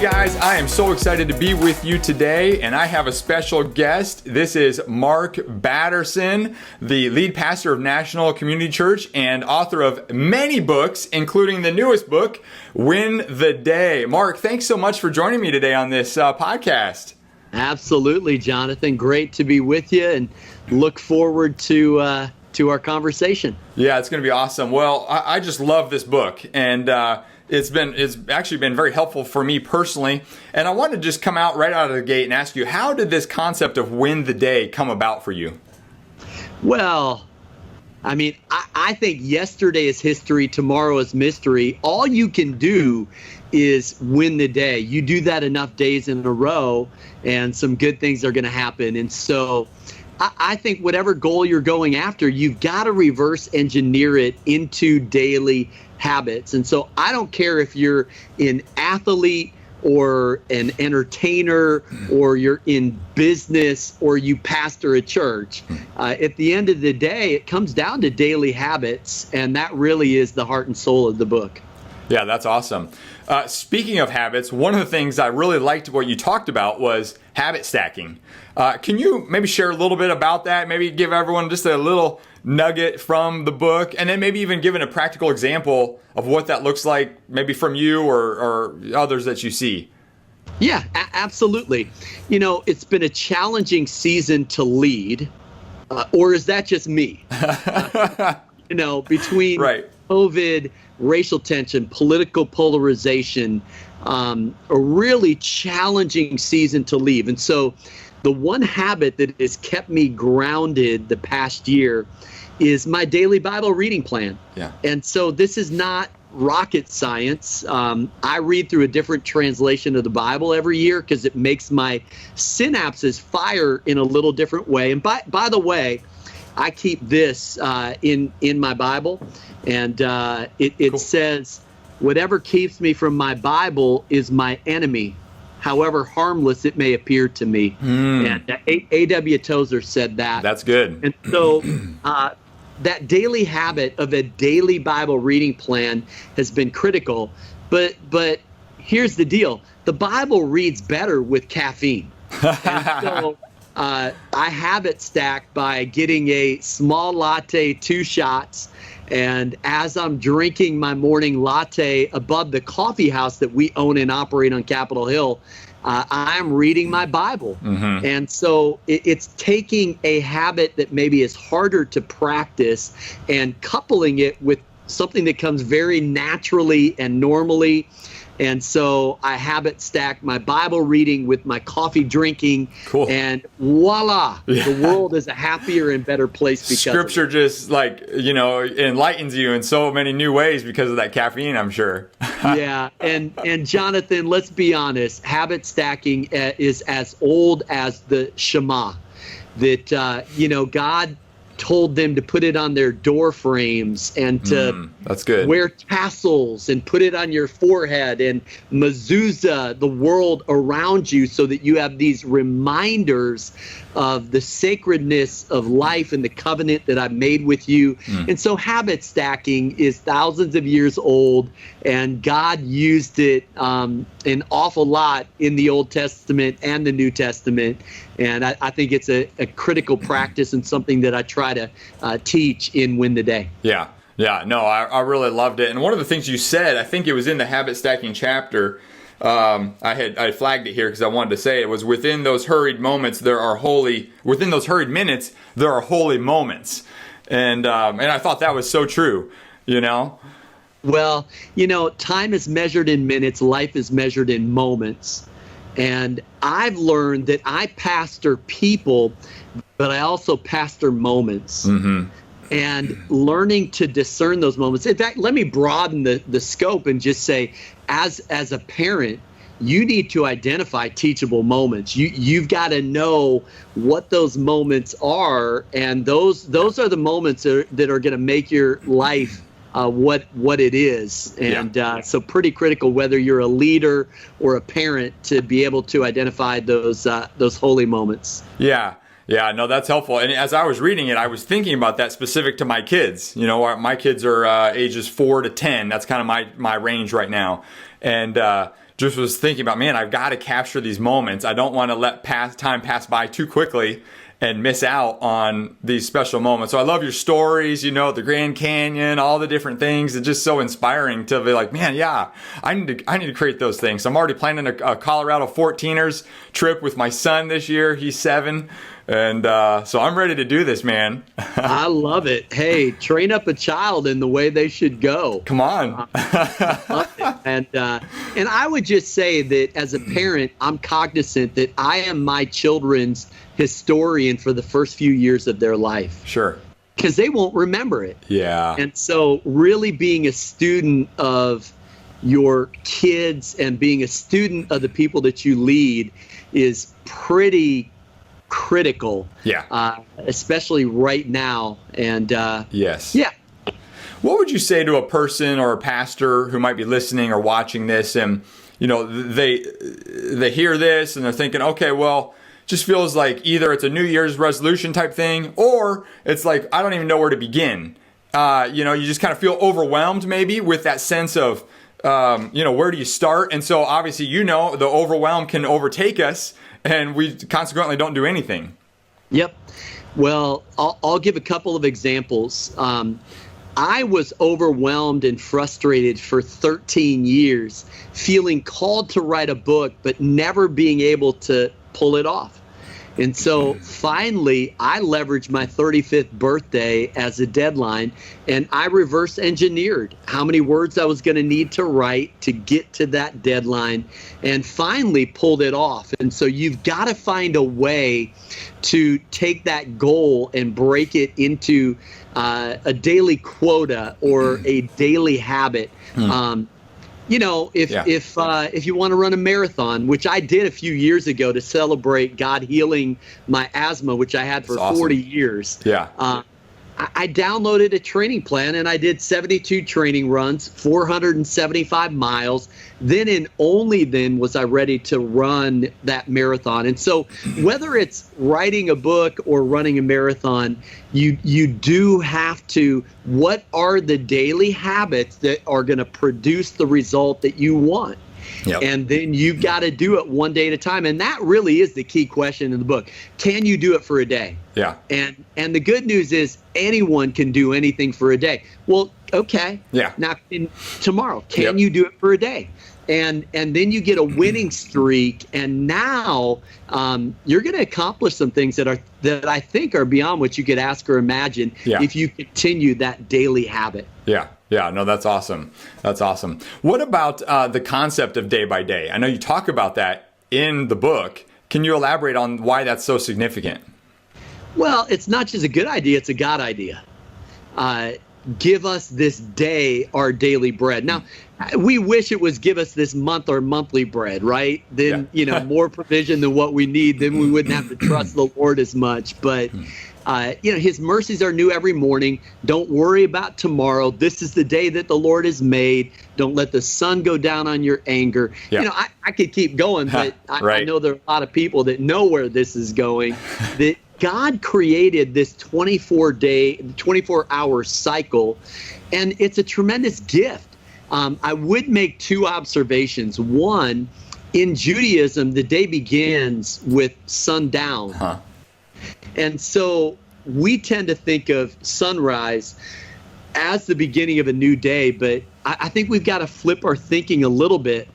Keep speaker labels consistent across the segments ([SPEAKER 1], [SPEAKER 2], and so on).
[SPEAKER 1] guys, I am so excited to be with you today, and I have a special guest. This is Mark Batterson, the lead pastor of National Community Church and author of many books, including the newest book, Win the Day. Mark, thanks so much for joining me today on this podcast.
[SPEAKER 2] Absolutely, Jonathan. Great to be with you, and look forward to our conversation.
[SPEAKER 1] Yeah, it's going to be awesome. Well, I just love this book, and it's actually been very helpful for me personally. And I want to just come out right out of the gate and ask you, how did this concept of win the day come about for you?
[SPEAKER 2] Well, I mean, I think yesterday is history, tomorrow is mystery. All you can do is win the day. You do that enough days in a row, and some good things are going to happen. And so I think whatever goal you're going after, you've got to reverse engineer it into daily habits. And so I don't care if you're an athlete or an entertainer or you're in business or you pastor a church. At the end of the day, it comes down to daily habits, and that really is the heart and soul of the book.
[SPEAKER 1] Yeah, that's awesome. Speaking of habits, one of the things I really liked what you talked about was habit stacking. Can you maybe share a little bit about that? Maybe give everyone just a little nugget from the book, and then maybe even give a practical example of what that looks like, maybe from you or others that you see.
[SPEAKER 2] Yeah, absolutely. You know, it's been a challenging season to lead, or is that just me? Between right. COVID, racial tension, political polarization, a really challenging season to lead. And so the one habit that has kept me grounded the past year is my daily Bible reading plan. Yeah. And so this is not rocket science. I read through a different translation of the Bible every year because it makes my synapses fire in a little different way. And by the way, I keep this in my Bible, and it cool. says, whatever keeps me from my Bible is my enemy, however harmless it may appear to me. And A.W. Tozer said that.
[SPEAKER 1] That's good.
[SPEAKER 2] And so that daily habit of a daily Bible reading plan has been critical. But here's the deal. The Bible reads better with caffeine. And so I habit stack by getting a small latte, 2 shots. And as I'm drinking my morning latte above the coffee house that we own and operate on Capitol Hill, I'm reading my Bible. Mm-hmm. And so it's taking a habit that maybe is harder to practice and coupling it with something that comes very naturally and normally. And so I habit stack my Bible reading with my coffee drinking, cool. And voila, yeah. The world is a happier and better place because
[SPEAKER 1] Scripture just enlightens you in so many new ways because of that caffeine, I'm sure.
[SPEAKER 2] Yeah, and Jonathan, let's be honest, habit stacking is as old as the Shema, that God told them to put it on their door frames and to
[SPEAKER 1] that's good.
[SPEAKER 2] Wear tassels and put it on your forehead and mezuzah the world around you so that you have these reminders of the sacredness of life and the covenant that I've made with you. And so habit stacking is thousands of years old, and God used it an awful lot in the Old Testament and the New Testament. And I think it's a critical practice and something that I try to teach in Win the Day.
[SPEAKER 1] Yeah. No, I really loved it. And one of the things you said, I think it was in the habit stacking chapter, I flagged it here because I wanted to say it was within those hurried moments, within those hurried minutes, there are holy moments. And I thought that was so true,
[SPEAKER 2] Well, time is measured in minutes, life is measured in moments. And I've learned that I pastor people, but I also pastor moments. Mm-hmm. And learning to discern those moments. In fact, let me broaden the scope and just say, as a parent, you need to identify teachable moments. You've got to know what those moments are, and those are the moments that are going to make your life what it is. And so pretty critical whether you're a leader or a parent to be able to identify those holy moments.
[SPEAKER 1] Yeah, no, that's helpful. And as I was reading it, I was thinking about that specific to my kids. My kids are ages 4 to 10. That's kind of my range right now. And just was thinking about, man, I've got to capture these moments. I don't want to let time pass by too quickly and miss out on these special moments. So I love your stories, the Grand Canyon, all the different things. It's just so inspiring to be like, man, yeah, I need to create those things. So I'm already planning a Colorado 14ers trip with my son this year. He's 7. And so I'm ready to do this, man.
[SPEAKER 2] I love it. Hey, train up a child in the way they should go.
[SPEAKER 1] Come on.
[SPEAKER 2] I love it. And I would just say that as a parent, I'm cognizant that I am my children's historian for the first few years of their life.
[SPEAKER 1] Sure.
[SPEAKER 2] Because they won't remember it.
[SPEAKER 1] Yeah.
[SPEAKER 2] And so really being a student of your kids and being a student of the people that you lead is pretty critical.
[SPEAKER 1] Yeah.
[SPEAKER 2] Especially right now. And
[SPEAKER 1] yes.
[SPEAKER 2] Yeah.
[SPEAKER 1] What would you say to a person or a pastor who might be listening or watching this and, they hear this and they're thinking, okay, well, just feels like either it's a New Year's resolution type thing, or it's like, I don't even know where to begin. You just kind of feel overwhelmed maybe with that sense of, where do you start? And so obviously, the overwhelm can overtake us and we consequently don't do anything. Yep.
[SPEAKER 2] Well, I'll give a couple of examples. I was overwhelmed and frustrated for 13 years, feeling called to write a book, but never being able to pull it off. And so finally, I leveraged my 35th birthday as a deadline, and I reverse engineered how many words I was going to need to write to get to that deadline, and finally pulled it off. And so you've got to find a way to take that goal and break it into a daily quota or a daily habit. If you want to run a marathon, which I did a few years ago to celebrate God healing my asthma, which I had for 40 years.
[SPEAKER 1] Yeah.
[SPEAKER 2] I downloaded a training plan and I did 72 training runs, 475 miles. Then and only then was I ready to run that marathon. And so whether it's writing a book or running a marathon, you do have to, what are the daily habits that are going to produce the result that you want?
[SPEAKER 1] Yep.
[SPEAKER 2] And then you've got to do it one day at a time. And that really is the key question in the book. Can you do it for a day?
[SPEAKER 1] Yeah.
[SPEAKER 2] And the good news is anyone can do anything for a day. Well, okay.
[SPEAKER 1] Yeah.
[SPEAKER 2] Now, tomorrow, can you do it for a day? And then you get a winning streak, and now you're going to accomplish some things that I think are beyond what you could ask or imagine if you continue that daily habit.
[SPEAKER 1] Yeah. Yeah, no, that's awesome. That's awesome. What about the concept of day by day? I know you talk about that in the book. Can you elaborate on why that's so significant?
[SPEAKER 2] Well, it's not just a good idea, it's a God idea. Give us this day our daily bread. Now, we wish it was give us this month our monthly bread, right? Then, more provision than what we need, then we wouldn't have to trust the Lord as much. But his mercies are new every morning. Don't worry about tomorrow. This is the day that the Lord has made. Don't let the sun go down on your anger.
[SPEAKER 1] Yeah.
[SPEAKER 2] I could keep going, but I know there are a lot of people that know where this is going. That God created this 24-hour cycle, and it's a tremendous gift. I would make 2 observations. One, in Judaism, the day begins with sundown. And so we tend to think of sunrise as the beginning of a new day, but I think we've got to flip our thinking a little bit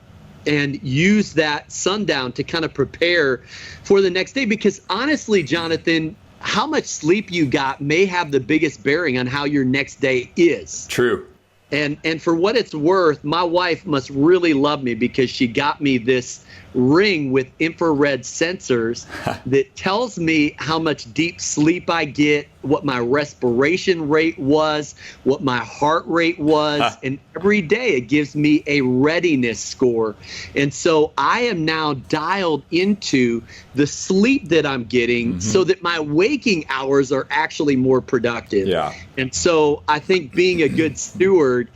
[SPEAKER 2] and use that sundown to kind of prepare for the next day. Because honestly, Jonathan, how much sleep you got may have the biggest bearing on how your next day is.
[SPEAKER 1] True.
[SPEAKER 2] And for what it's worth, my wife must really love me because she got me this ring with infrared sensors that tells me how much deep sleep I get, what my respiration rate was, what my heart rate was, and every day it gives me a readiness score. And so I am now dialed into the sleep that I'm getting so that my waking hours are actually more productive.
[SPEAKER 1] Yeah.
[SPEAKER 2] And so I think being a good steward,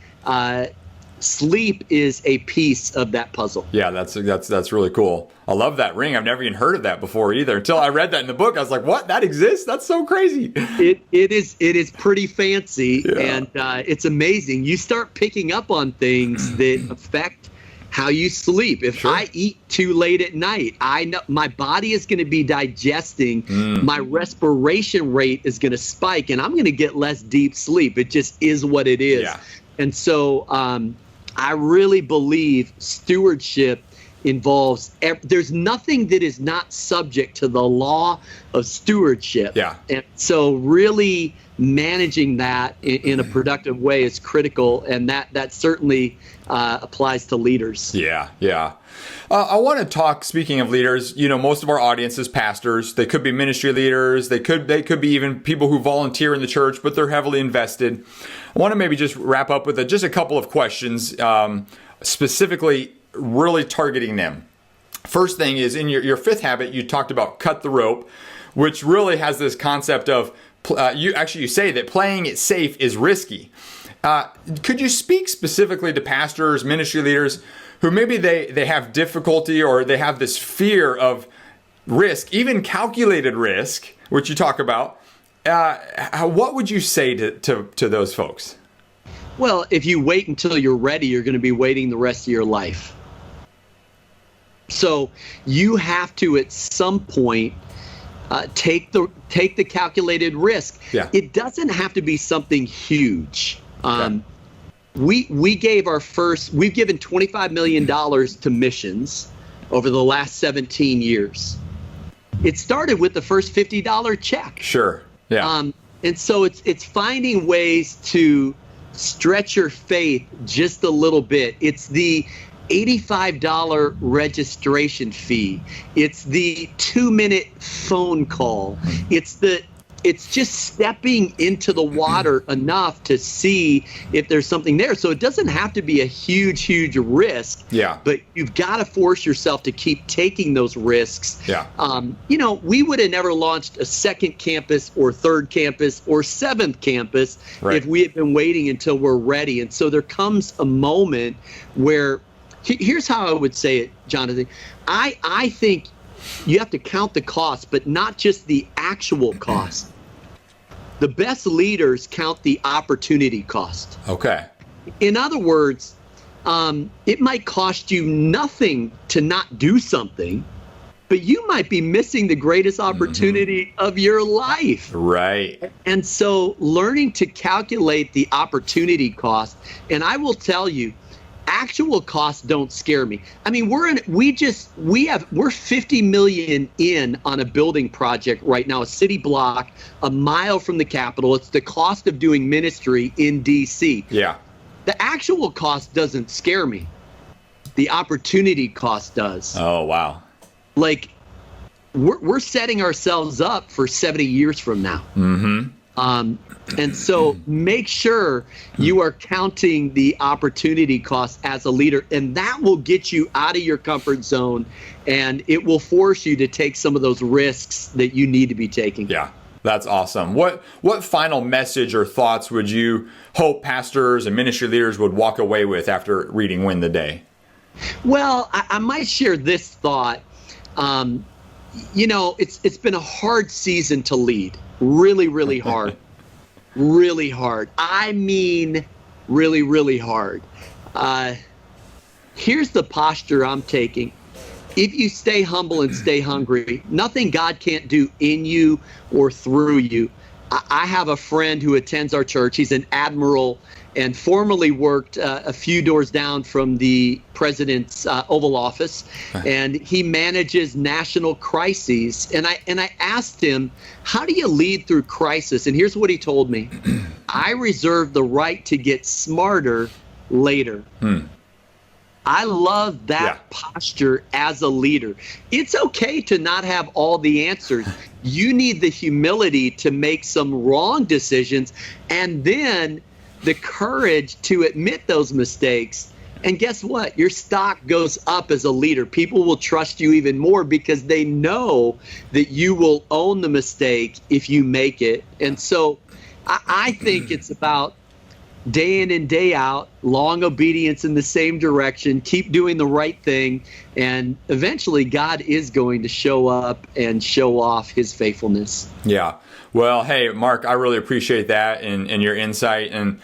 [SPEAKER 2] sleep is a piece of that puzzle.
[SPEAKER 1] Yeah, that's really cool. I love that ring. I've never even heard of that before either. Until I read that in the book, I was like, "What? That exists? That's so crazy."
[SPEAKER 2] It is pretty fancy, and it's amazing. You start picking up on things that affect how you sleep. If
[SPEAKER 1] Sure.
[SPEAKER 2] I eat too late at night, I know my body is going to be digesting. My respiration rate is going to spike, and I'm going to get less deep sleep. It just is what it is.
[SPEAKER 1] Yeah.
[SPEAKER 2] And so I really believe stewardship involves, there's nothing that is not subject to the law of stewardship.
[SPEAKER 1] Yeah.
[SPEAKER 2] And so really managing that in a productive way is critical, and that certainly applies to leaders.
[SPEAKER 1] Yeah, yeah. I want to talk, speaking of leaders, most of our audience is pastors. They could be ministry leaders. They could be even people who volunteer in the church, but they're heavily invested. I want to maybe just wrap up with just a couple of questions, specifically really targeting them. First thing is, in your fifth habit, you talked about cut the rope, which really has this concept of, you say that playing it safe is risky. Could you speak specifically to pastors, ministry leaders, who maybe they have difficulty or they have this fear of risk, even calculated risk, which you talk about? What would you say to those folks?
[SPEAKER 2] Well, if you wait until you're ready, you're going to be waiting the rest of your life. So you have to, at some point, take the calculated risk.
[SPEAKER 1] Yeah.
[SPEAKER 2] It doesn't have to be something huge.
[SPEAKER 1] Okay.
[SPEAKER 2] We've given $25 million to missions over the last 17 years. It started with the first $50 check.
[SPEAKER 1] Sure. Yeah.
[SPEAKER 2] And so it's finding ways to stretch your faith just a little bit. It's the $85 registration fee. It's the 2-minute phone call. It's just stepping into the water enough to see if there's something there. So it doesn't have to be a huge, huge risk.
[SPEAKER 1] Yeah.
[SPEAKER 2] But you've got to force yourself to keep taking those risks.
[SPEAKER 1] Yeah.
[SPEAKER 2] We would have never launched a second campus or third campus or seventh campus if we had been waiting until we're ready. And so there comes a moment where, here's how I would say it, Jonathan. I think you have to count the cost, but not just the actual cost. The best leaders count the opportunity cost.
[SPEAKER 1] Okay.
[SPEAKER 2] In other words, it might cost you nothing to not do something, but you might be missing the greatest opportunity of your life.
[SPEAKER 1] Right.
[SPEAKER 2] And so learning to calculate the opportunity cost, and I will tell you, actual costs don't scare me. I mean, we're $50 million in on a building project right now, a city block a mile from the Capitol. It's the cost of doing ministry in DC.
[SPEAKER 1] Yeah.
[SPEAKER 2] The actual cost doesn't scare me. The opportunity cost does.
[SPEAKER 1] Oh, wow.
[SPEAKER 2] Like, we're setting ourselves up for 70 years from now.
[SPEAKER 1] Mm-hmm.
[SPEAKER 2] And so make sure you are counting the opportunity cost as a leader, and that will get you out of your comfort zone, and it will force you to take some of those risks that you need to be taking.
[SPEAKER 1] Yeah, that's awesome. What final message or thoughts would you hope pastors and ministry leaders would walk away with after reading Win the Day?
[SPEAKER 2] Well, I might share this thought. It's been a hard season to lead. Really, really hard. Really hard. I mean, really, really hard. Here's the posture I'm taking. If you stay humble and stay hungry, nothing God can't do in you or through you. I have a friend who attends our church. He's an admiral and formerly worked a few doors down from the president's Oval Office, and he manages national crises. And I asked him, how do you lead through crisis? And here's what he told me. I reserve the right to get smarter later. I love that posture as a leader. It's okay to not have all the answers. You need the humility to make some wrong decisions, and then the courage to admit those mistakes. And guess what? Your stock goes up as a leader. People will trust you even more because they know that you will own the mistake if you make it. And so I think it's about day in and day out, long obedience in the same direction, keep doing the right thing, and eventually God is going to show up and show off his faithfulness.
[SPEAKER 1] Yeah. Well, hey, Mark, I really appreciate that and your insight. And,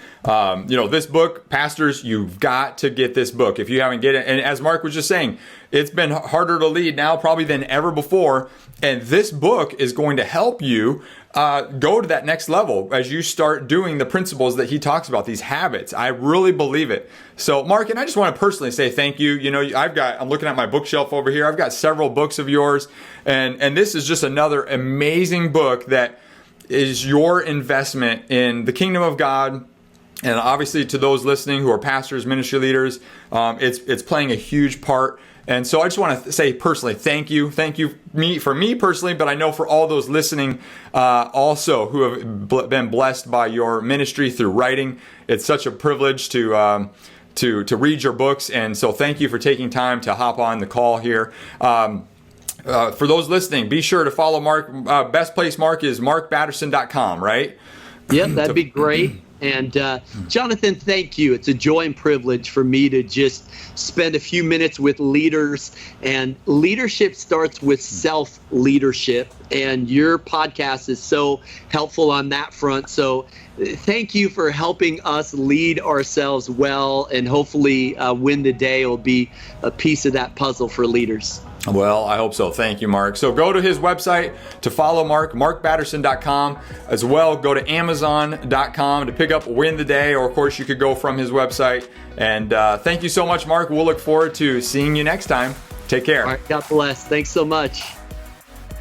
[SPEAKER 1] this book, pastors, you've got to get this book if you haven't get it. And as Mark was just saying, it's been harder to lead now probably than ever before. And this book is going to help you go to that next level as you start doing the principles that he talks about, these habits. I really believe it. So, Mark, and I just want to personally say thank you. I'm looking at my bookshelf over here. I've got several books of yours. And this is just another amazing book that is your investment in the kingdom of God. And obviously to those listening who are pastors, ministry leaders, it's playing a huge part. And so I just want to say personally, thank you. Thank you for me personally, but I know for all those listening also who have been blessed by your ministry through writing. It's such a privilege to read your books. And so thank you for taking time to hop on the call here. For those listening, be sure to follow Mark. Best place, Mark, is markbatterson.com, right?
[SPEAKER 2] Yep, that'd be great. And Jonathan, thank you. It's a joy and privilege for me to just spend a few minutes with leaders. And leadership starts with self-leadership. And your podcast is so helpful on that front. So thank you for helping us lead ourselves well. And hopefully win the day will be a piece of that puzzle for leaders.
[SPEAKER 1] Well, I hope so. Thank you, Mark. So go to his website to follow Mark, markbatterson.com. As well, go to amazon.com to pick up Win the Day, or of course you could go from his website. And thank you so much, Mark. We'll look forward to seeing you next time. Take care.
[SPEAKER 2] All right, God bless. Thanks so much.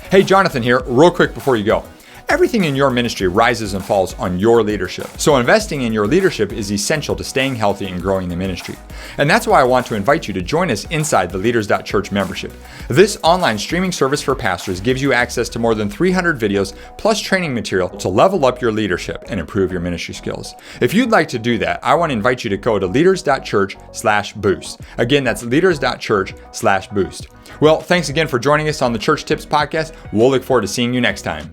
[SPEAKER 1] Hey, Jonathan here. Real quick before you go. Everything in your ministry rises and falls on your leadership. So investing in your leadership is essential to staying healthy and growing the ministry. And that's why I want to invite you to join us inside the Leaders.Church membership. This online streaming service for pastors gives you access to more than 300 videos plus training material to level up your leadership and improve your ministry skills. If you'd like to do that, I want to invite you to go to leaders.church/boost. Again, that's leaders.church/boost. Well, thanks again for joining us on the Church Tips Podcast. We'll look forward to seeing you next time.